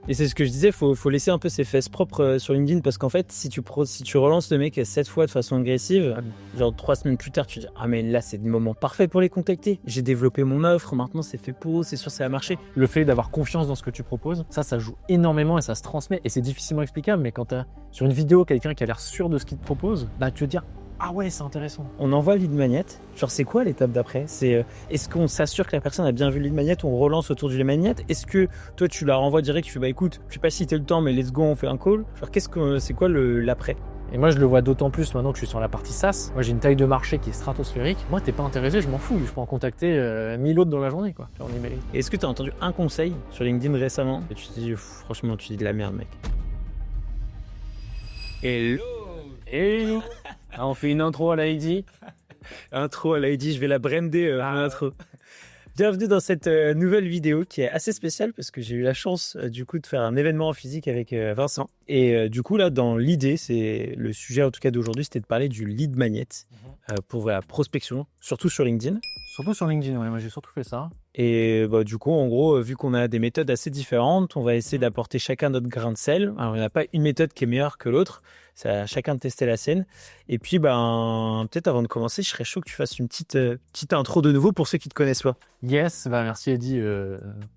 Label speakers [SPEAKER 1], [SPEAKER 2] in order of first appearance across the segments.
[SPEAKER 1] Et c'est ce que je disais, faut laisser un peu ses fesses propres sur LinkedIn parce qu'en fait, si tu relances le mec 7 fois de façon agressive, genre 3 semaines plus tard, tu dis ah mais là c'est le moment parfait pour les contacter. J'ai développé mon offre, maintenant c'est fait pour eux, c'est sûr ça va marcher.
[SPEAKER 2] Le fait d'avoir confiance dans ce que tu proposes, ça joue énormément et ça se transmet et c'est difficilement explicable. Mais quand tu as sur une vidéo quelqu'un qui a l'air sûr de ce qu'il te propose, bah tu veux dire ah ouais, c'est intéressant.
[SPEAKER 1] On envoie le lead magnet. Genre, c'est quoi l'étape d'après? C'est est-ce qu'on s'assure que la personne a bien vu le lead magnet? On relance autour du lead magnet? Est-ce que toi, tu la renvoies direct? Tu fais bah écoute, je sais pas si t'as le temps, mais let's go, on fait un call. Genre, c'est quoi l'après?
[SPEAKER 2] Et moi, je le vois d'autant plus maintenant que je suis sur la partie SaaS. Moi, j'ai une taille de marché qui est stratosphérique. Moi, t'es pas intéressé, je m'en fous. Je peux en contacter 1000 autres dans la journée, quoi. En email.
[SPEAKER 1] Est-ce que t'as entendu un conseil sur LinkedIn récemment? Et tu te dis, franchement, tu dis de la merde, mec. Hello!
[SPEAKER 2] Hello! On fait une intro à la Heidi.
[SPEAKER 1] Intro à la Heidi, je vais la brander l'intro. Bienvenue dans cette nouvelle vidéo qui est assez spéciale parce que j'ai eu la chance du coup de faire un événement en physique avec Vincent. Et du coup là, dans l'idée, c'est le sujet en tout cas d'aujourd'hui, c'était de parler du lead magnet pour la prospection, surtout sur LinkedIn.
[SPEAKER 2] Surtout sur LinkedIn, ouais, moi j'ai surtout fait ça.
[SPEAKER 1] Et bah, du coup, en gros, vu qu'on a des méthodes assez différentes, on va essayer d'apporter chacun notre grain de sel. Alors, il n'y a pas une méthode qui est meilleure que l'autre. C'est à chacun de tester la sienne. Et puis, peut-être avant de commencer, je serais chaud que tu fasses une petite intro de nouveau pour ceux qui ne te connaissent pas.
[SPEAKER 2] Yes, merci Eddie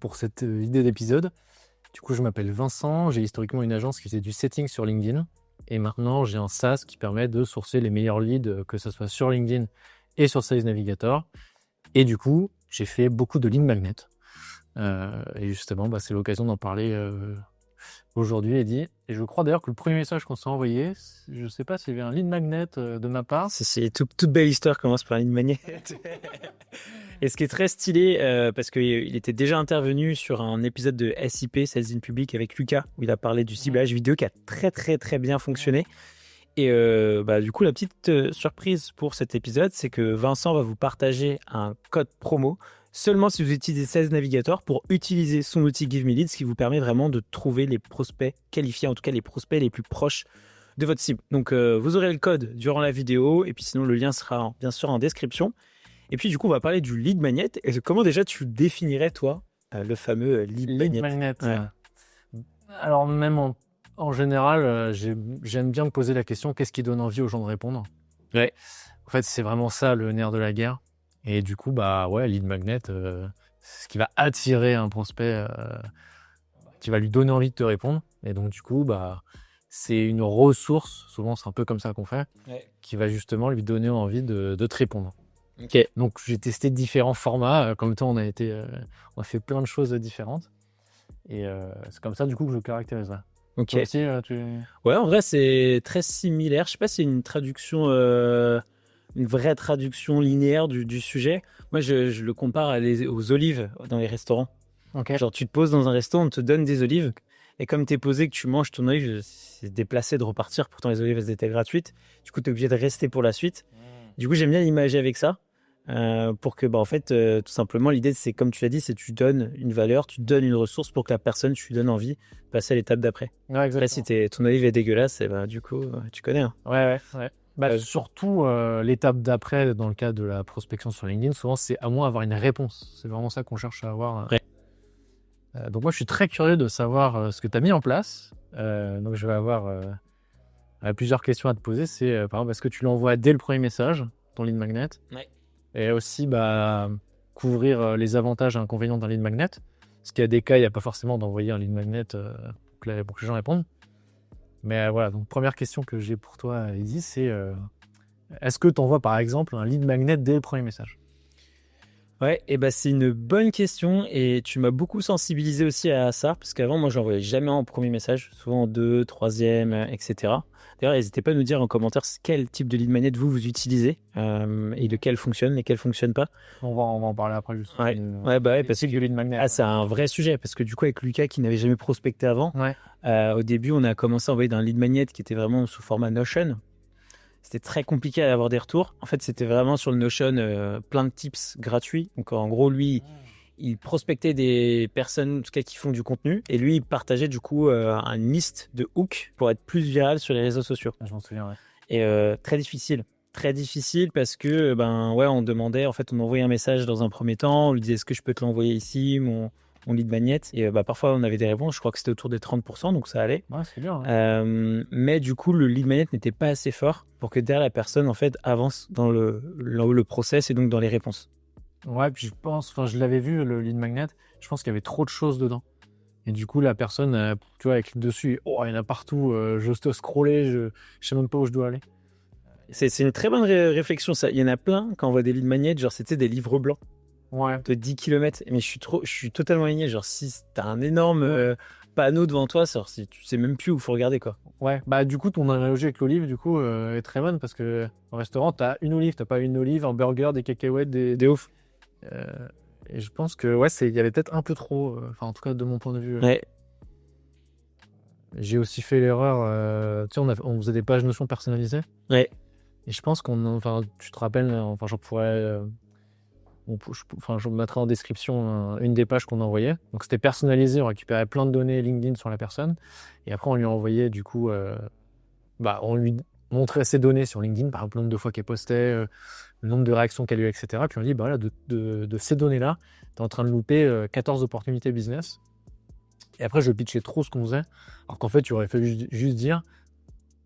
[SPEAKER 2] pour cette idée d'épisode. Du coup, je m'appelle Vincent. J'ai historiquement une agence qui fait du setting sur LinkedIn. Et maintenant, j'ai un SaaS qui permet de sourcer les meilleurs leads, que ce soit sur LinkedIn et sur Sales Navigator. Et du coup, j'ai fait beaucoup de lead magnet. Et justement, c'est l'occasion d'en parler aujourd'hui, Eddie. Et je crois d'ailleurs que le premier message qu'on s'est envoyé, je ne sais pas s'il y avait un lead magnet de ma part.
[SPEAKER 1] C'est toute belle histoire commence par un lead magnet. Et ce qui est très stylé, parce qu'il était déjà intervenu sur un épisode de SIP, Sales in Public, avec Lucas, où il a parlé du ciblage vidéo qui a très très très bien fonctionné. Et du coup, la petite surprise pour cet épisode, c'est que Vincent va vous partager un code promo seulement si vous utilisez Sales Navigator pour utiliser son outil Give Me Leads, ce qui vous permet vraiment de trouver les prospects qualifiés, en tout cas les prospects les plus proches de votre cible. Donc, vous aurez le code durant la vidéo et puis sinon, le lien sera bien sûr en description. Et puis, du coup, on va parler du lead magnet. Et comment déjà tu définirais, toi, le fameux lead magnet?
[SPEAKER 2] Ouais. Alors, même en général, j'aime bien me poser la question, qu'est-ce qui donne envie aux gens de répondre?
[SPEAKER 1] Ouais.
[SPEAKER 2] En fait, c'est vraiment ça le nerf de la guerre. Et du coup, lead magnet, c'est ce qui va attirer un prospect, qui va lui donner envie de te répondre. Et donc, du coup, c'est une ressource, souvent c'est un peu comme ça qu'on fait, qui va justement lui donner envie de te répondre.
[SPEAKER 1] Okay.
[SPEAKER 2] Donc, j'ai testé différents formats. Comme toi, on a fait plein de choses différentes. Et c'est comme ça, du coup, que je le caractériserai.
[SPEAKER 1] Ok.
[SPEAKER 2] Toi aussi,
[SPEAKER 1] Ouais, en vrai, c'est très similaire. Je sais pas si c'est une traduction, une vraie traduction linéaire du sujet. Moi, je le compare aux olives dans les restaurants.
[SPEAKER 2] Okay.
[SPEAKER 1] Genre, tu te poses dans un restaurant, on te donne des olives. Et comme tu es posé, que tu manges ton olive, c'est déplacé de repartir. Pourtant, les olives, elles étaient gratuites. Du coup, tu es obligé de rester pour la suite. Du coup, j'aime bien l'imager avec ça. Pour que, en fait, tout simplement, l'idée, c'est comme tu l'as dit, c'est que tu donnes une valeur, tu donnes une ressource pour que la personne, tu lui donnes envie de passer à l'étape d'après.
[SPEAKER 2] Ouais, exactement.
[SPEAKER 1] Là, si ton olive est dégueulasse, du coup, tu connais. Hein.
[SPEAKER 2] Ouais. Surtout, l'étape d'après, dans le cas de la prospection sur LinkedIn, souvent, c'est à moins d'avoir une réponse. C'est vraiment ça qu'on cherche à avoir.
[SPEAKER 1] Ouais.
[SPEAKER 2] Donc, moi, je suis très curieux de savoir ce que tu as mis en place. Donc, je vais avoir plusieurs questions à te poser. C'est, par exemple, est-ce que tu l'envoies dès le premier message, ton lead magnet?
[SPEAKER 1] Ouais.
[SPEAKER 2] Et aussi, couvrir les avantages et inconvénients d'un lead magnet. Parce qu'il y a des cas, il n'y a pas forcément d'envoyer un lead magnet pour que les gens répondent. Mais voilà, donc première question que j'ai pour toi, Eddie, c'est est-ce que tu envoies par exemple un lead magnet dès le premier message?
[SPEAKER 1] Ouais, et c'est une bonne question et tu m'as beaucoup sensibilisé aussi à ça parce qu'avant, moi, je l'envoyais jamais en premier message, souvent en 2, 3e, etc. D'ailleurs, n'hésitez pas à nous dire en commentaire quel type de lead magnet vous utilisez et lequel fonctionne, lesquels fonctionnent pas.
[SPEAKER 2] On va en parler après juste.
[SPEAKER 1] Ouais, parce que
[SPEAKER 2] lead magnet.
[SPEAKER 1] c'est un vrai sujet parce que du coup, avec Lucas qui n'avait jamais prospecté avant, au début, on a commencé à envoyer d'un lead magnet qui était vraiment sous format Notion. C'était très compliqué à avoir des retours. En fait, c'était vraiment sur le Notion plein de tips gratuits. Donc, en gros, lui, il prospectait des personnes en tout cas qui font du contenu et lui, il partageait du coup une liste de hooks pour être plus viral sur les réseaux sociaux.
[SPEAKER 2] Je m'en souviens, ouais.
[SPEAKER 1] Et très difficile parce que on demandait, en fait, on envoyait un message dans un premier temps, on lui disait est-ce que je peux te l'envoyer ici, mon mon lead magnet. Et parfois, on avait des réponses. Je crois que c'était autour des 30%, donc ça allait.
[SPEAKER 2] Ouais, c'est bien. Hein.
[SPEAKER 1] Mais du coup, le lead magnet n'était pas assez fort pour que derrière la personne, en fait, avance dans le process et donc dans les réponses.
[SPEAKER 2] Ouais, puis je l'avais vu, le lead magnet, je pense qu'il y avait trop de choses dedans. Et du coup, la personne, tu vois, elle clique dessus, oh, il y en a partout, je te scroller, je sais même pas où je dois aller.
[SPEAKER 1] C'est une très bonne réflexion, ça. Il y en a plein, quand on voit des lead magnets, genre c'était des livres blancs
[SPEAKER 2] Ouais.
[SPEAKER 1] de 10 km. Mais je suis totalement aligné. Genre, si t'as un énorme panneau devant toi, si tu sais même plus où il faut regarder, quoi.
[SPEAKER 2] Ouais, bah du coup, ton analogie avec l'olive, du coup, est très bonne parce que au restaurant, t'as une olive, t'as pas une olive, un burger, des cacahuètes,
[SPEAKER 1] De ouf.
[SPEAKER 2] et je pense que, ouais, il y avait peut-être un peu trop, enfin, en tout cas, de mon point de vue.
[SPEAKER 1] Ouais.
[SPEAKER 2] J'ai aussi fait l'erreur, tu sais, on faisait des pages notions personnalisées.
[SPEAKER 1] Ouais.
[SPEAKER 2] Et je pense enfin, tu te rappelles, enfin, je me mettrai en description une des pages qu'on envoyait. Donc, c'était personnalisé, on récupérait plein de données LinkedIn sur la personne. Et après, on lui envoyait, du coup, on lui montrait ses données sur LinkedIn, par exemple, le nombre de fois qu'elle postait, le nombre de réactions qu'elle a eu, etc. Puis on dit, bah voilà, de ces données-là, tu es en train de louper 14 opportunités business. Et après, je pitchais trop ce qu'on faisait. Alors qu'en fait, tu aurais fallu juste dire,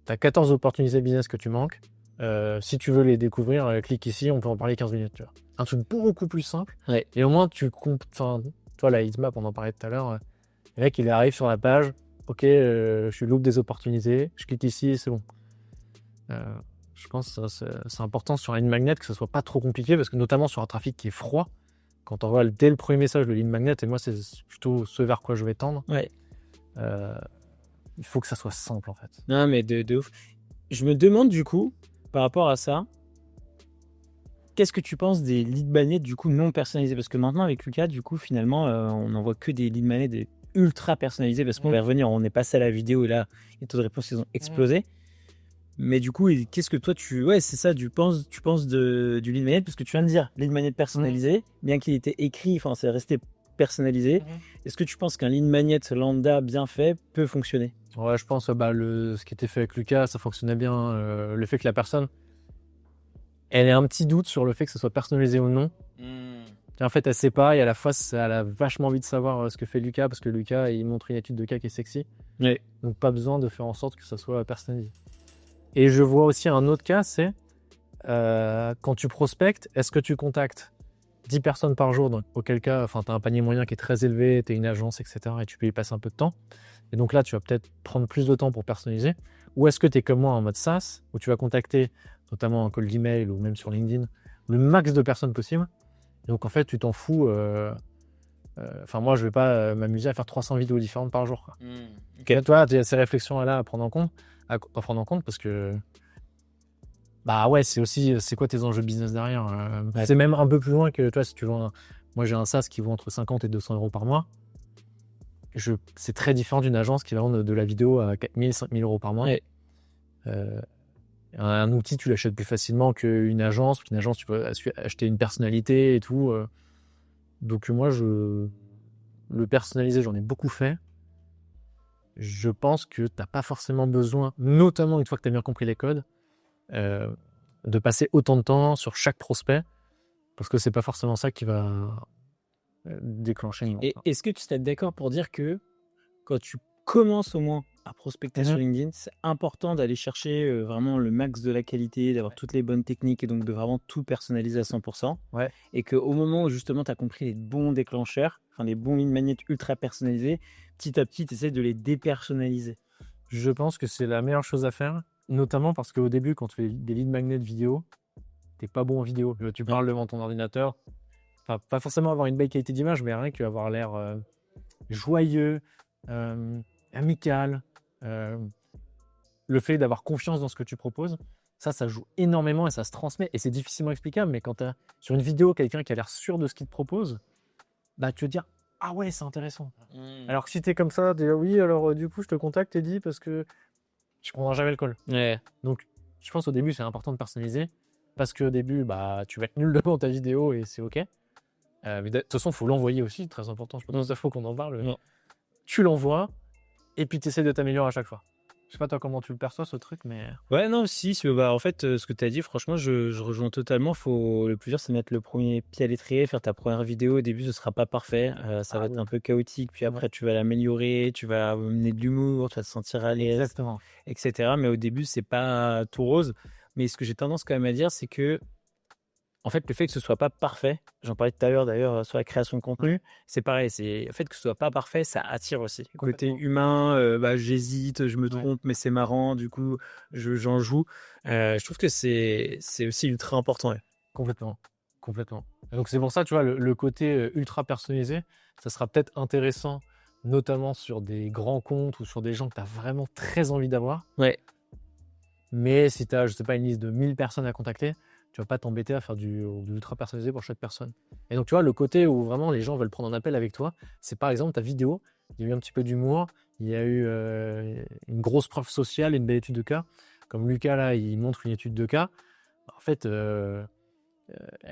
[SPEAKER 2] tu as 14 opportunités business que tu manques. Si tu veux les découvrir, clique ici, on peut en parler 15 minutes. Tu vois. Un truc beaucoup plus simple.
[SPEAKER 1] Ouais.
[SPEAKER 2] Et au moins, toi, la heatmap, on en parlait tout à l'heure. Le mec, il arrive sur la page. Ok, je loupe des opportunités. Je clique ici, c'est bon. Je pense que c'est important sur un lead magnet que ce soit pas trop compliqué parce que notamment sur un trafic qui est froid, quand on voit dès le premier message le lead magnet, et moi c'est plutôt ce vers quoi je vais tendre,
[SPEAKER 1] Ouais.
[SPEAKER 2] il faut que ça soit simple en fait.
[SPEAKER 1] Non, mais de ouf. Je me demande du coup, par rapport à ça, qu'est-ce que tu penses des lead magnets du coup non personnalisés? Parce que maintenant avec Lucas, du coup, finalement, on n'envoie que des lead magnets ultra personnalisés parce qu'on va revenir, on est passé à la vidéo et là, les taux de réponse ils ont explosé. Mais du coup, qu'est-ce que toi c'est ça, tu penses du lead magnet parce que tu viens de dire lead magnet personnalisé, bien qu'il était écrit, enfin c'est resté personnalisé. Est-ce que tu penses qu'un lead magnet lambda bien fait peut fonctionner?
[SPEAKER 2] Ouais, je pense ce qui était fait avec Lucas, ça fonctionnait bien. Le fait que la personne, elle ait un petit doute sur le fait que ce soit personnalisé ou non. En fait, elle sait pas et à la fois, elle a vachement envie de savoir ce que fait Lucas parce que Lucas, il montre une étude de cas qui est sexy.
[SPEAKER 1] Ouais.
[SPEAKER 2] Donc pas besoin de faire en sorte que ça soit personnalisé. Et je vois aussi un autre cas, c'est quand tu prospectes, est-ce que tu contactes 10 personnes par jour, donc, auquel cas, tu as un panier moyen qui est très élevé, tu es une agence, etc. et tu peux y passer un peu de temps. Et donc là, tu vas peut-être prendre plus de temps pour personnaliser. Ou est-ce que tu es comme moi en mode SaaS, où tu vas contacter, notamment en call d'email ou même sur LinkedIn, le max de personnes possible. Et donc en fait, tu t'en fous. Moi, je vais pas m'amuser à faire 300 vidéos différentes par jour. Quoi.
[SPEAKER 1] Okay.
[SPEAKER 2] Toi, tu as ces réflexions-là à prendre en compte, parce que bah ouais, c'est quoi tes enjeux business derrière C'est même un peu plus loin que toi, si tu vois. Moi, j'ai un SaaS qui vaut entre 50 et 200 euros par mois. C'est très différent d'une agence qui va vendre de la vidéo à 4 000, 5 000 euros par mois. Un outil, tu l'achètes plus facilement qu'une agence. Une agence, tu peux acheter une personnalité et tout. Donc moi, le personnalisé, j'en ai beaucoup fait. Je pense que tu n'as pas forcément besoin, notamment une fois que tu as bien compris les codes, de passer autant de temps sur chaque prospect, parce que c'est pas forcément ça qui va déclencher une vente.
[SPEAKER 1] Et est-ce que tu serais d'accord pour dire que quand tu commences au moins à prospecter sur LinkedIn, c'est important d'aller chercher vraiment le max de la qualité, d'avoir toutes les bonnes techniques et donc de vraiment tout personnaliser à 100%.
[SPEAKER 2] Ouais.
[SPEAKER 1] Et qu'au moment où justement tu as compris les bons déclencheurs, enfin les bons lead magnets ultra personnalisés, petit à petit tu essaies de les dépersonnaliser.
[SPEAKER 2] Je pense que c'est la meilleure chose à faire, notamment parce qu'au début, quand tu fais des lead magnets vidéo, t'es pas bon en vidéo. Tu parles devant ton ordinateur, enfin, pas forcément avoir une belle qualité d'image, mais rien qu'avoir l'air joyeux, amical. Le fait d'avoir confiance dans ce que tu proposes, ça joue énormément et ça se transmet. Et c'est difficilement explicable, mais quand tu as sur une vidéo quelqu'un qui a l'air sûr de ce qu'il te propose, bah, tu vas te dire « Ah ouais, c'est intéressant ». Alors que si tu es comme ça, tu dis « Oui, alors du coup, je te contacte, Eddy, parce que je ne prendrai jamais le call ». Donc, je pense au début, c'est important de personnaliser parce qu'au début, bah, tu vas être nul devant ta vidéo et c'est OK. Mais de toute façon, il faut l'envoyer aussi, très important. Je pense qu'il faut qu'on en parle. Tu l'envoies et puis tu essaies de t'améliorer à chaque fois. Je sais pas toi comment tu le perçois ce truc, mais
[SPEAKER 1] Ouais, non, si, en fait, ce que tu as dit, franchement, je rejoins totalement. Le plus dur, c'est de mettre le premier pied à l'étrier, faire ta première vidéo. Au début, ce sera pas parfait, ça va être un peu chaotique, puis
[SPEAKER 2] Ouais.
[SPEAKER 1] après, tu vas l'améliorer, tu vas amener de l'humour, tu vas te sentir à l'aise,
[SPEAKER 2] Exactement.
[SPEAKER 1] etc. Mais au début, c'est pas tout rose. Mais ce que j'ai tendance quand même à dire, c'est que en fait, le fait que ce soit pas parfait, j'en parlais tout à l'heure d'ailleurs sur la création de contenu, c'est pareil. C'est le fait que ce soit pas parfait, ça attire aussi. Côté
[SPEAKER 2] Complètement.
[SPEAKER 1] humain, j'hésite, je me
[SPEAKER 2] Ouais.
[SPEAKER 1] trompe, mais c'est marrant. Du coup, j'en joue. Je trouve que c'est aussi ultra important. Ouais.
[SPEAKER 2] Complètement, complètement. Et donc c'est pour ça, tu vois, le côté ultra personnalisé, ça sera peut-être intéressant, notamment sur des grands comptes ou sur des gens que tu as vraiment très envie d'avoir.
[SPEAKER 1] Ouais.
[SPEAKER 2] Mais si tu as, je sais pas, une liste de 1000 personnes à contacter, tu vas pas t'embêter à faire du ultra personnalisé pour chaque personne. Et donc tu vois, le côté où vraiment les gens veulent prendre un appel avec toi, c'est par exemple ta vidéo, il y a eu un petit peu d'humour, il y a eu une grosse preuve sociale, une belle étude de cas. Comme Lucas là, il montre une étude de cas. En fait,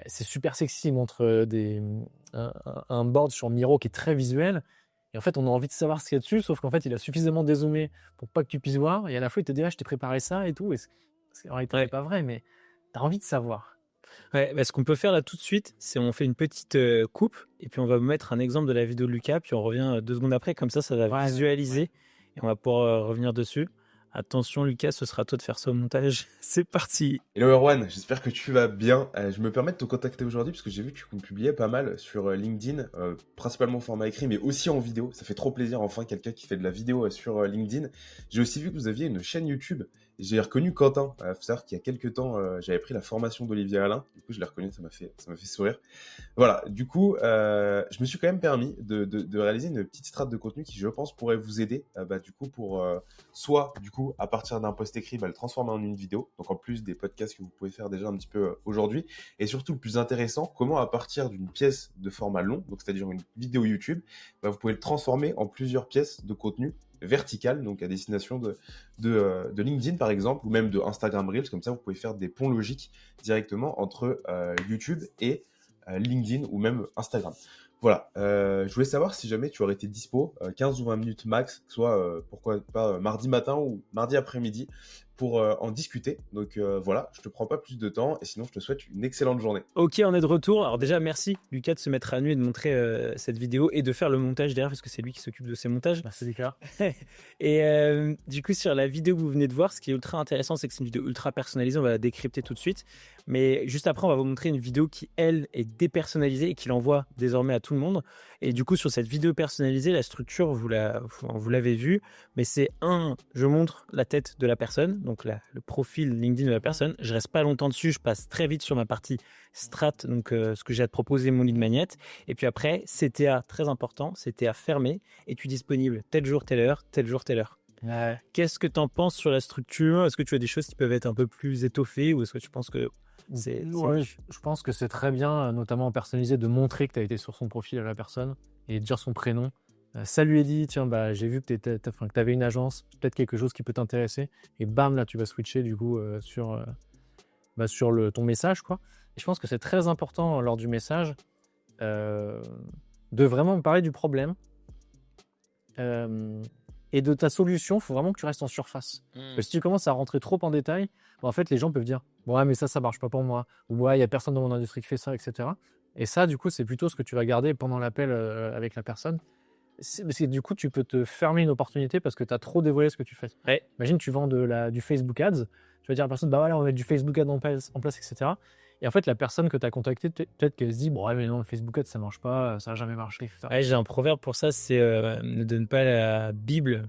[SPEAKER 2] c'est super sexy, il montre un board sur Miro qui est très visuel. Et en fait, on a envie de savoir ce qu'il y a dessus, sauf qu'en fait, il a suffisamment dézoomé pour pas que tu puisses voir. Et à la fois, il te dit, ah, je t'ai préparé ça et tout. En réalité,
[SPEAKER 1] Ouais.
[SPEAKER 2] c'est pas vrai, mais tu as envie de savoir.
[SPEAKER 1] Ouais, ce qu'on peut faire là tout de suite, c'est on fait une petite coupe et puis on va vous mettre un exemple de la vidéo de Lucas, puis on revient 2 secondes après, comme ça va
[SPEAKER 2] Ouais,
[SPEAKER 1] visualiser et on va pouvoir revenir dessus. Attention Lucas, ce sera à toi de faire ça au montage. C'est parti.
[SPEAKER 3] Hello Erwan, j'espère que tu vas bien. Je me permets de te contacter aujourd'hui parce que j'ai vu que tu publiais pas mal sur LinkedIn, principalement au format écrit, mais aussi en vidéo. Ça fait trop plaisir, enfin, quelqu'un qui fait de la vidéo sur LinkedIn. J'ai aussi vu que vous aviez une chaîne YouTube. J'ai reconnu Quentin. Faut savoir qu'il y a quelques temps, j'avais pris la formation d'Olivier Alain. Du coup, je l'ai reconnu, ça m'a fait sourire. Voilà, du coup, je me suis quand même permis de réaliser une petite strate de contenu qui, je pense, pourrait vous aider, du coup, pour soit, du coup, à partir d'un post écrit, le transformer en une vidéo. Donc, en plus des podcasts que vous pouvez faire déjà un petit peu aujourd'hui. Et surtout, le plus intéressant, comment à partir d'une pièce de format long, donc c'est-à-dire une vidéo YouTube, vous pouvez le transformer en plusieurs pièces de contenu vertical, donc à destination de LinkedIn par exemple, ou même de Instagram Reels. Comme ça, vous pouvez faire des ponts logiques directement entre YouTube et LinkedIn ou même Instagram. Voilà, je voulais savoir si jamais tu aurais été dispo 15 ou 20 minutes max, soit pourquoi pas mardi matin ou mardi après-midi pour en discuter. Donc voilà, je te prends pas plus de temps et sinon je te souhaite une excellente journée.
[SPEAKER 1] Ok, on est de retour. Alors déjà, merci Lucas de se mettre à nu et de montrer cette vidéo et de faire le montage derrière parce que c'est lui qui s'occupe de ces montages.
[SPEAKER 2] Merci Lucas.
[SPEAKER 1] Et du coup, sur la vidéo que vous venez de voir, ce qui est ultra intéressant, c'est que c'est une vidéo ultra personnalisée. On va la décrypter tout de suite. Mais juste après, on va vous montrer une vidéo qui, elle, est dépersonnalisée et qui l'envoie désormais à tout le monde. Et du coup, sur cette vidéo personnalisée, la structure, vous l'avez vue. Mais c'est je montre la tête de la personne, donc le profil LinkedIn de la personne. Je reste pas longtemps dessus, je passe très vite sur ma partie strat, donc ce que j'ai à te proposer, mon lead magnet. Et puis après, CTA, très important, CTA fermé. Es-tu disponible tel jour, telle heure, tel jour, telle heure.
[SPEAKER 2] Ouais.
[SPEAKER 1] Qu'est-ce que tu en penses sur la structure? Est-ce que tu as des choses qui peuvent être un peu plus étoffées ou est-ce que tu penses que
[SPEAKER 2] Ouais, je pense que c'est très bien, notamment en personnalisé, de montrer que tu as été sur son profil à la personne et de dire son prénom. Salut Eddy, tiens, j'ai vu que tu avais une agence, peut-être quelque chose qui peut t'intéresser. Et bam, là, tu vas switcher du coup sur ton message, quoi. Et je pense que c'est très important lors du message de vraiment me parler du problème et de ta solution. Il faut vraiment que tu restes en surface. Parce que si tu commences à rentrer trop en détail, en fait, les gens peuvent dire « Ouais, mais ça marche pas pour moi. » Ou « Ouais, il n'y a personne dans mon industrie qui fait ça, etc. » Et ça, du coup, c'est plutôt ce que tu vas garder pendant l'appel avec la personne. Parce que du coup, tu peux te fermer une opportunité parce que tu as trop dévoilé ce que tu fais.
[SPEAKER 1] Ouais.
[SPEAKER 2] Imagine, tu vends du Facebook Ads. Tu vas dire à la personne, bah voilà, on va mettre du Facebook Ads en place, etc. Et en fait, la personne que tu as contactée, peut-être qu'elle se dit, bon, ouais, mais non, le Facebook Ads, ça marche pas, ça n'a jamais marché, etc.
[SPEAKER 1] Ouais, j'ai un proverbe pour ça, c'est ne donne pas la Bible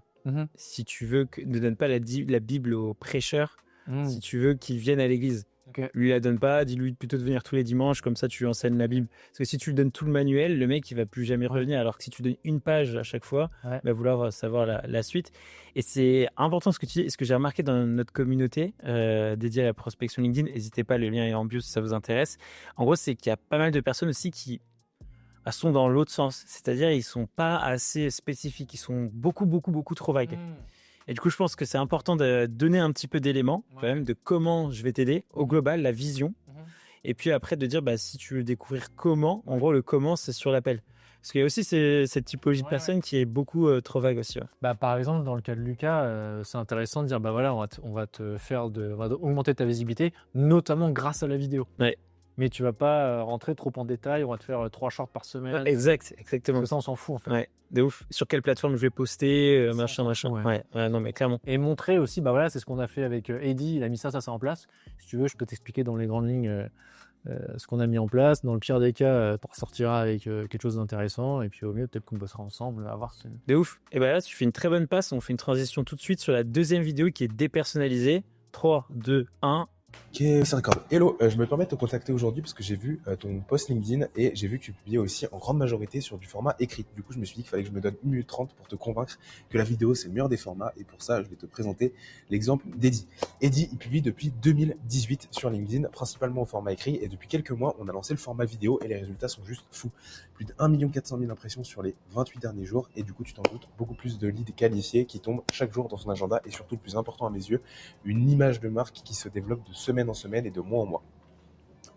[SPEAKER 1] si tu veux ne donne pas la Bible aux prêcheurs si tu veux qu'ils viennent à l'église.
[SPEAKER 2] Okay.
[SPEAKER 1] Lui la donne pas, dis-lui plutôt de venir tous les dimanches, comme ça tu lui enseignes la Bible. Parce que si tu lui donnes tout le manuel, le mec il va plus jamais revenir. Alors que si tu donnes une page à chaque fois, il va vouloir savoir la suite. Et c'est important ce que tu dis. Et ce que j'ai remarqué dans notre communauté dédiée à la prospection LinkedIn, n'hésitez pas, le lien est en bio si ça vous intéresse. En gros, c'est qu'il y a pas mal de personnes aussi qui sont dans l'autre sens. C'est-à-dire ils sont pas assez spécifiques, ils sont beaucoup trop vagues. Et du coup, je pense que c'est important de donner un petit peu d'éléments, quand même, de comment je vais t'aider, au global, la vision. Et puis après, de dire, si tu veux découvrir comment, en gros, le comment, c'est sur l'appel. Parce qu'il y a aussi cette typologie de
[SPEAKER 2] Ouais,
[SPEAKER 1] personne qui est beaucoup trop vague aussi. Ouais.
[SPEAKER 2] Bah, par exemple, dans le cas de Lucas, c'est intéressant de dire, bah voilà, on va augmenter ta visibilité, notamment grâce à la vidéo.
[SPEAKER 1] Ouais.
[SPEAKER 2] Mais tu vas pas rentrer trop en détail, on va te faire 3 shorts par semaine.
[SPEAKER 1] Exactement.
[SPEAKER 2] Parce que ça, on s'en fout en fait.
[SPEAKER 1] Ouais, de ouf. Sur quelle plateforme je vais poster,
[SPEAKER 2] Ça,
[SPEAKER 1] machin.
[SPEAKER 2] ouais.
[SPEAKER 1] Ouais, non, mais clairement.
[SPEAKER 2] Et montrer aussi, bah voilà, c'est ce qu'on a fait avec Eddy, il a mis ça en place. Si tu veux, je peux t'expliquer dans les grandes lignes ce qu'on a mis en place. Dans le pire des cas, tu ressortiras avec quelque chose d'intéressant. Et puis au mieux, peut-être qu'on bossera ensemble à voir.
[SPEAKER 1] De ouf. Et bah là, tu fais une très bonne passe. On fait une transition tout de suite sur la deuxième vidéo qui est dépersonnalisée. 3, 2, 1.
[SPEAKER 3] Ok, c'est d'accord. Hello, je me permets de te contacter aujourd'hui parce que j'ai vu ton post LinkedIn et j'ai vu que tu publiais aussi en grande majorité sur du format écrit. Du coup, je me suis dit qu'il fallait que je me donne 1 minute 30 pour te convaincre que la vidéo c'est le meilleur des formats et pour ça, je vais te présenter l'exemple d'Eddy. Eddy, il publie depuis 2018 sur LinkedIn, principalement au format écrit et depuis quelques mois, on a lancé le format vidéo et les résultats sont juste fous. Plus de 1 400 000 impressions sur les 28 derniers jours et du coup, tu t'en doutes, beaucoup plus de leads qualifiés qui tombent chaque jour dans son agenda et surtout le plus important à mes yeux, une image de marque qui se développe de semaine en semaine et de mois en mois.